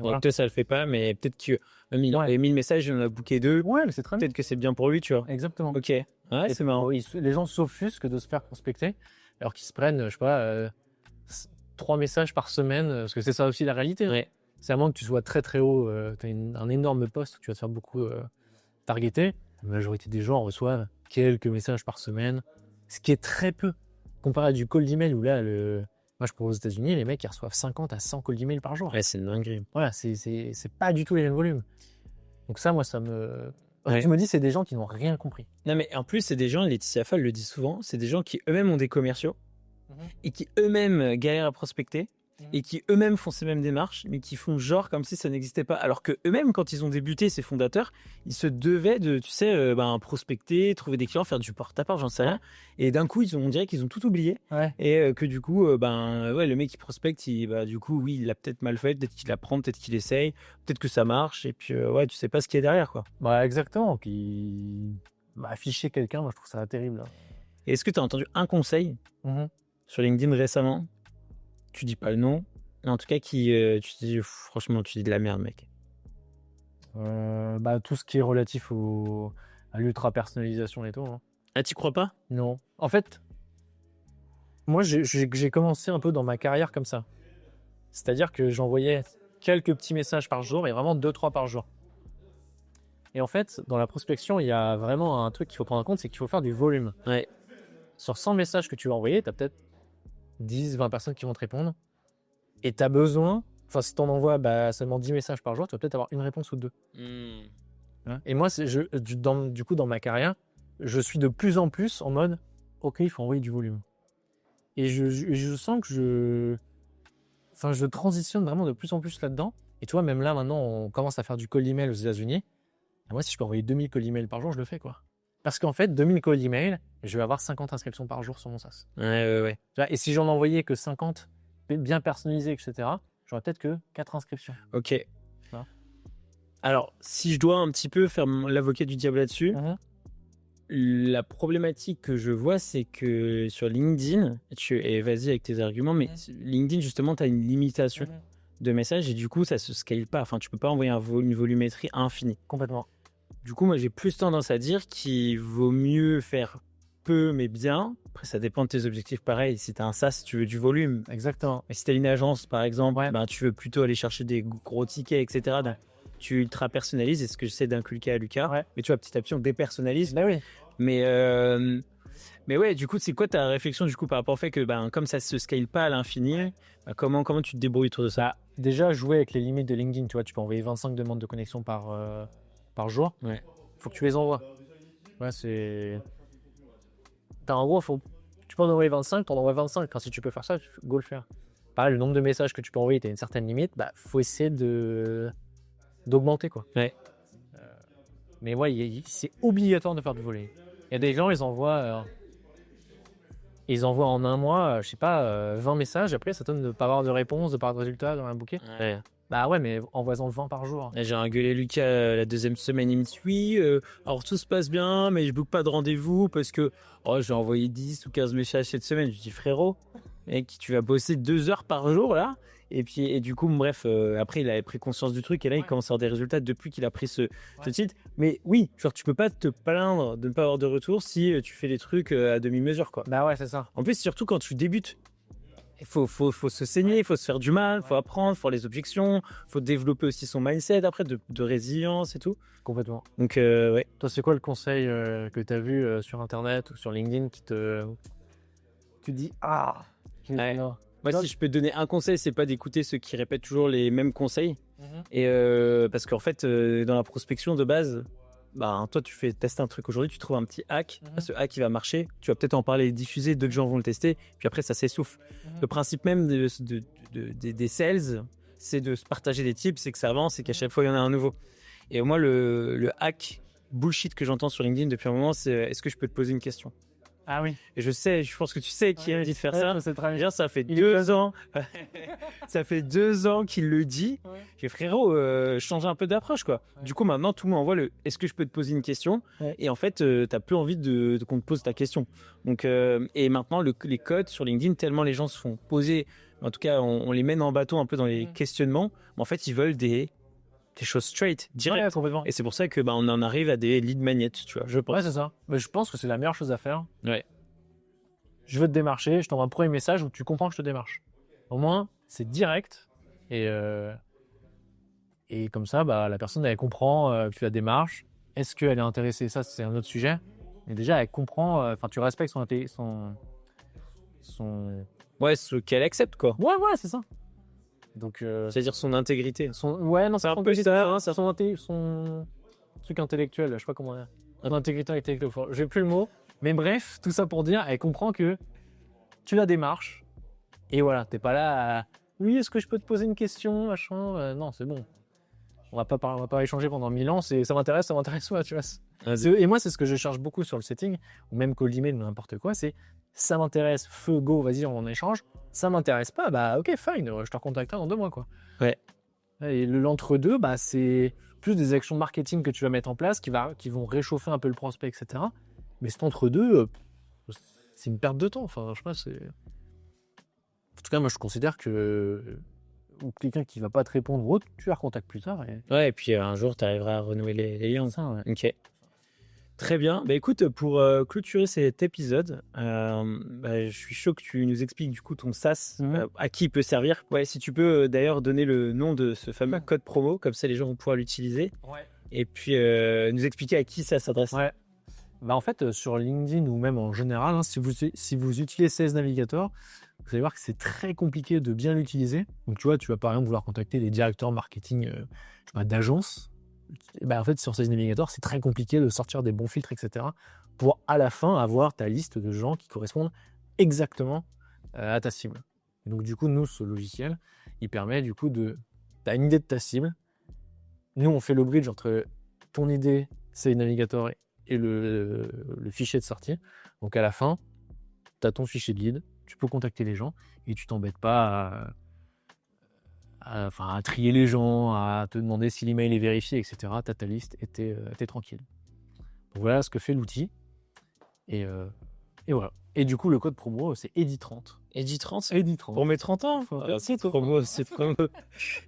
[SPEAKER 2] voilà.
[SPEAKER 1] Toi, ça le fait pas, mais peut-être que même il avait 1000 messages, il en a booké 2.
[SPEAKER 2] Ouais, mais c'est très bien.
[SPEAKER 1] Peut-être que c'est bien pour lui, tu vois.
[SPEAKER 2] Exactement.
[SPEAKER 1] Ok. Ouais, c'est marrant.
[SPEAKER 2] Les gens s'offusquent de se faire prospecter, alors qu'ils se prennent, je sais pas, 3 messages par semaine, parce que c'est ça aussi la réalité.
[SPEAKER 1] Ouais.
[SPEAKER 2] C'est à moins que tu sois très très haut, tu as un énorme poste, tu vas te faire beaucoup targeter. La majorité des gens reçoivent quelques messages par semaine, ce qui est très peu, comparé à du call d'email où là, moi je pense aux États-Unis, les mecs ils reçoivent 50 à 100 calls d'email par jour.
[SPEAKER 1] Ouais, c'est une dinguerie.
[SPEAKER 2] Voilà, c'est pas du tout les mêmes volumes. Donc ça, moi, ça me...
[SPEAKER 1] Ouais.
[SPEAKER 2] Je me dis, c'est des gens qui n'ont rien compris.
[SPEAKER 1] Non, mais en plus, c'est des gens, Laetitia Fall le dit souvent, c'est des gens qui eux-mêmes ont des commerciaux et qui eux-mêmes galèrent à prospecter et qui eux-mêmes font ces mêmes démarches, mais qui font genre comme si ça n'existait pas. Alors que eux-mêmes, quand ils ont débuté, ces fondateurs, ils se devaient de, tu sais, prospecter, trouver des clients, faire du porte-à-porte, j'en sais rien. Et d'un coup, on dirait qu'ils ont tout oublié.
[SPEAKER 2] Ouais.
[SPEAKER 1] Et que du coup, le mec qui prospecte, du coup, oui, il l'a peut-être mal fait, peut-être qu'il apprend, peut-être qu'il essaye, peut-être que ça marche. Et puis, tu sais pas ce qu'il y a derrière, quoi.
[SPEAKER 2] Exactement. Afficher quelqu'un, moi, je trouve ça terrible.
[SPEAKER 1] Et est-ce que tu as entendu un conseil sur LinkedIn récemment? Tu dis pas le nom, mais en tout cas, tu dis, franchement, tu dis de la merde, mec.
[SPEAKER 2] Tout ce qui est relatif à l'ultra-personnalisation et tout. Hein.
[SPEAKER 1] Ah, t'y crois pas?
[SPEAKER 2] Non. En fait, moi, j'ai commencé un peu dans ma carrière comme ça. C'est-à-dire que j'envoyais quelques petits messages par jour et vraiment 2-3 par jour. Et en fait, dans la prospection, il y a vraiment un truc qu'il faut prendre en compte, c'est qu'il faut faire du volume.
[SPEAKER 1] Ouais.
[SPEAKER 2] sur 100 messages que tu vas envoyer, tu as peut-être 10, 20 personnes qui vont te répondre. Et tu as besoin, enfin, si tu en envoies seulement 10 messages par jour, tu vas peut-être avoir une réponse ou deux. Hein. Et moi, du coup, dans ma carrière, je suis de plus en plus en mode, OK, il faut envoyer du volume. Et je sens que je transitionne vraiment de plus en plus là-dedans. Et tu vois, même là, maintenant, on commence à faire du cold email aux États-Unis. Et moi, si je peux envoyer 2000 cold emails par jour, je le fais, quoi. Parce qu'en fait, 2000 cold emails, je vais avoir 50 inscriptions par jour sur mon SaaS.
[SPEAKER 1] Ouais.
[SPEAKER 2] Tu vois, et si j'en envoyais que 50, bien personnalisés, etc., j'aurais peut-être que 4 inscriptions.
[SPEAKER 1] Ok.
[SPEAKER 2] Voilà.
[SPEAKER 1] Alors, si je dois un petit peu faire l'avocat du diable là-dessus, la problématique que je vois, c'est que sur LinkedIn, et vas-y avec tes arguments, mais LinkedIn, justement, tu as une limitation de messages et du coup, ça se scale pas. Enfin, tu peux pas envoyer une volumétrie infinie.
[SPEAKER 2] Complètement.
[SPEAKER 1] Du coup, moi, j'ai plus tendance à dire qu'il vaut mieux faire peu, mais bien. Après, ça dépend de tes objectifs. Pareil, si tu as un SaaS, tu veux du volume.
[SPEAKER 2] Exactement.
[SPEAKER 1] Mais si tu as une agence, par exemple, tu veux plutôt aller chercher des gros tickets, etc. Donc, tu ultra personnalises. C'est ce que j'essaie d'inculquer à Lucas.
[SPEAKER 2] Ouais.
[SPEAKER 1] Mais tu vois, petit à petit, on dépersonnalise.
[SPEAKER 2] Bah oui.
[SPEAKER 1] Mais ouais, du coup, c'est quoi ta réflexion du coup par rapport au fait que comme ça se scale pas à l'infini, comment tu te débrouilles autour de ça?
[SPEAKER 2] Déjà, jouer avec les limites de LinkedIn. Tu vois, tu peux envoyer 25 demandes de connexion par jour.
[SPEAKER 1] Ouais.
[SPEAKER 2] Faut que tu les envoies. Ouais, en gros, tu peux en envoyer 25, t'en envoies 25. Quand si tu peux faire ça, go le faire. Pareil, le nombre de messages que tu peux envoyer, tu as une certaine limite, faut essayer d'augmenter, quoi.
[SPEAKER 1] Ouais.
[SPEAKER 2] Mais ouais, c'est obligatoire de faire du volet. Il y a des gens, ils envoient en un mois, je sais pas, 20 messages. Après, ça donne de ne pas avoir de réponse, de pas avoir de résultat dans un bouquet.
[SPEAKER 1] Ouais.
[SPEAKER 2] Bah ouais, mais envoie-en 20 par jour.
[SPEAKER 1] Et j'ai engueulé Lucas la deuxième semaine. Il me dit oui, alors tout se passe bien, mais je boucle pas de rendez-vous parce que j'ai envoyé 10 ou 15 messages cette semaine. Je dis frérot, mec, tu vas bosser 2 heures par jour là. Et du coup, bref, après, il avait pris conscience du truc et là, il commence à avoir des résultats depuis qu'il a pris ce titre. Mais oui, genre, tu peux pas te plaindre de ne pas avoir de retour si tu fais des trucs à demi-mesure, quoi.
[SPEAKER 2] Bah ouais, c'est ça.
[SPEAKER 1] En plus, surtout quand tu débutes, il faut se saigner, il faut se faire du mal, il faut apprendre, il faut avoir les objections, il faut développer aussi son mindset après de résilience et tout.
[SPEAKER 2] Complètement.
[SPEAKER 1] Donc, ouais.
[SPEAKER 2] Toi, c'est quoi le conseil que tu as vu sur Internet ou sur LinkedIn qui te dit
[SPEAKER 1] Ouais.
[SPEAKER 2] non.
[SPEAKER 1] Moi, si je peux te donner un conseil, c'est pas d'écouter ceux qui répètent toujours les mêmes conseils. Et parce qu'en fait, dans la prospection de base, toi, tu fais tester un truc aujourd'hui, tu trouves un petit hack. Ce hack, il va marcher. Tu vas peut-être en parler, diffuser, d'autres gens vont le tester. Puis après, ça s'essouffle. Le principe même des sales, c'est de se partager des tips, c'est que ça avance et qu'à chaque fois, il y en a un nouveau. Et moi, le hack bullshit que j'entends sur LinkedIn depuis un moment, c'est est-ce que je peux te poser une question?
[SPEAKER 2] Ah oui.
[SPEAKER 1] Et je pense que tu sais qui a dit de faire ça.
[SPEAKER 2] C'est très bien.
[SPEAKER 1] Ça fait 2 ans. Ça fait 2 ans qu'il le dit.
[SPEAKER 2] Ouais.
[SPEAKER 1] J'ai frérot, changer un peu d'approche, quoi.
[SPEAKER 2] Ouais.
[SPEAKER 1] Du coup, maintenant, tout le monde envoie est-ce que je peux te poser une question?
[SPEAKER 2] Ouais.
[SPEAKER 1] Et en fait, t'as plus envie qu'on te pose ta question. Donc, et maintenant, les codes sur LinkedIn, tellement les gens se font poser. En tout cas, on les mène en bateau un peu dans les questionnements. Mais en fait, ils veulent des choses straight, direct.
[SPEAKER 2] Ouais, complètement.
[SPEAKER 1] Et c'est pour ça que on en arrive à des lead magnets, tu vois, je pense.
[SPEAKER 2] Ouais, c'est ça. Mais je pense que c'est la meilleure chose à faire.
[SPEAKER 1] Ouais.
[SPEAKER 2] Je veux te démarcher, je t'envoie un premier message où tu comprends que je te démarche. Au moins, c'est direct. Et comme ça, la personne, elle comprend que tu la démarches. Est-ce qu'elle est intéressée? Ça, c'est un autre sujet. Mais déjà, elle comprend. Tu respectes son...
[SPEAKER 1] Ouais, ce qu'elle accepte, quoi.
[SPEAKER 2] Ouais, c'est ça. Donc,
[SPEAKER 1] C'est-à-dire son intégrité.
[SPEAKER 2] Ouais, non,
[SPEAKER 1] C'est un peu ça, hein,
[SPEAKER 2] son truc intellectuel, je sais pas comment dire. Intégrité intellectuelle, j'ai plus le mot. Mais bref, tout ça pour dire, elle comprend que tu la démarches. Et voilà, t'es pas là à... Oui, est-ce que je peux te poser une question, machin? Non, c'est bon. On va pas échanger pendant 1000 ans, ça m'intéresse pas, tu vois. Et moi, c'est ce que je cherche beaucoup sur le setting, ou même cold email ou n'importe quoi, c'est ça m'intéresse, feu, go, vas-y, on en échange. Ça m'intéresse pas, ok, fine, je te recontacterai dans 2 mois, quoi.
[SPEAKER 1] Ouais.
[SPEAKER 2] Et l'entre-deux, c'est plus des actions marketing que tu vas mettre en place qui vont réchauffer un peu le prospect, etc. Mais cet entre-deux, c'est une perte de temps. Enfin, je sais pas, en tout cas, moi, je considère que quelqu'un qui va pas te répondre ou autre, tu la recontactes plus tard.
[SPEAKER 1] Ouais, et puis un jour, tu arriveras à renouer les liens.
[SPEAKER 2] Ça, ouais.
[SPEAKER 1] Ok. Très bien. Écoute, pour clôturer cet épisode, je suis chaud que tu nous expliques du coup ton SaaS, à qui il peut servir. Ouais, si tu peux d'ailleurs donner le nom de ce fameux code promo, comme ça les gens vont pouvoir l'utiliser.
[SPEAKER 2] Ouais.
[SPEAKER 1] Et puis nous expliquer à qui ça s'adresse.
[SPEAKER 2] Ouais. En fait, sur LinkedIn ou même en général, hein, si vous utilisez Sales Navigator, vous allez voir que c'est très compliqué de bien l'utiliser. Donc, tu vois, tu vas par exemple vouloir contacter les directeurs marketing je sais pas, d'agence. En fait, sur Sales Navigator, c'est très compliqué de sortir des bons filtres, etc. pour à la fin avoir ta liste de gens qui correspondent exactement à ta cible. Et donc, du coup, nous, ce logiciel, il permet du coup tu as une idée de ta cible. Nous, on fait le bridge entre ton idée, Sales Navigator et le fichier de sortie. Donc, à la fin, tu as ton fichier de lead, tu peux contacter les gens et tu t'embêtes pas à trier les gens, à te demander si l'email est vérifié, etc. Tu as ta liste et tu es tranquille. Donc, voilà ce que fait l'outil. Et voilà. Et du coup, le code promo, c'est Eddy30.
[SPEAKER 1] Eddy30
[SPEAKER 2] Eddy30.
[SPEAKER 1] pour mes 30 ans. C'est trop beau, c'est trop beau.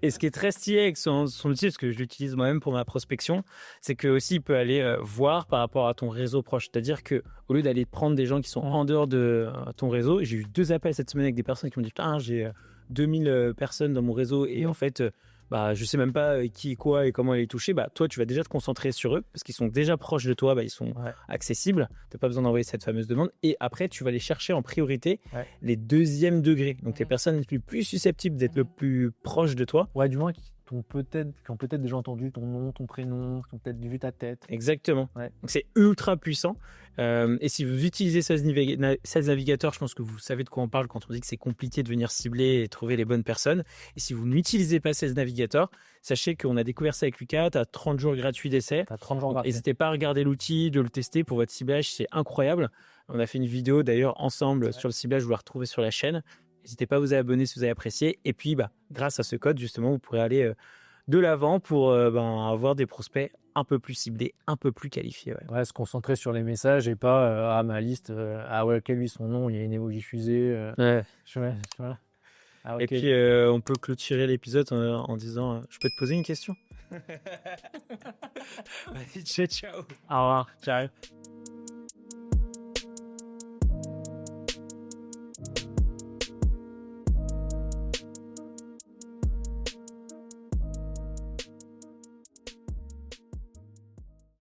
[SPEAKER 1] Et ce qui est très stylé avec son outil, parce que je l'utilise moi-même pour ma prospection, c'est que aussi il peut aller voir par rapport à ton réseau proche. C'est-à-dire que au lieu d'aller prendre des gens qui sont en dehors de ton réseau, j'ai eu 2 appels cette semaine avec des personnes qui m'ont dit putain, j'ai 2000 personnes dans mon réseau et en fait je sais même pas qui, quoi et comment il est touché. Toi, tu vas déjà te concentrer sur eux parce qu'ils sont déjà proches de toi, ils sont accessibles. Tu n'as pas besoin d'envoyer cette fameuse demande. Et après, tu vas les chercher en priorité les 2e degrés. Donc, les personnes les plus susceptibles d'être le plus proches de toi.
[SPEAKER 2] Ouais, du moins qui ont peut-être déjà entendu ton nom, ton prénom, qui ont peut-être vu ta tête.
[SPEAKER 1] Exactement.
[SPEAKER 2] Ouais.
[SPEAKER 1] Donc, c'est ultra puissant. Et si vous utilisez Sales Navigator, je pense que vous savez de quoi on parle quand on dit que c'est compliqué de venir cibler et trouver les bonnes personnes. Et si vous n'utilisez pas Sales Navigator, sachez qu'on a découvert ça avec Lucas. Tu as 30 jours gratuits d'essai. N'hésitez pas à regarder l'outil, de le tester pour votre ciblage. C'est incroyable. On a fait une vidéo d'ailleurs ensemble sur le ciblage. Vous la retrouvez sur la chaîne. N'hésitez pas à vous abonner si vous avez apprécié. Et puis, grâce à ce code, justement, vous pourrez aller de l'avant pour avoir des prospects un peu plus ciblés, un peu plus qualifiés.
[SPEAKER 2] Ouais, se concentrer sur les messages et pas ma liste. Quel est son nom? Il y a une émoji fusée. Voilà.
[SPEAKER 1] Et puis, on peut clôturer l'épisode en disant je peux te poser une question? Vas-y, ciao.
[SPEAKER 2] Au revoir. Ciao.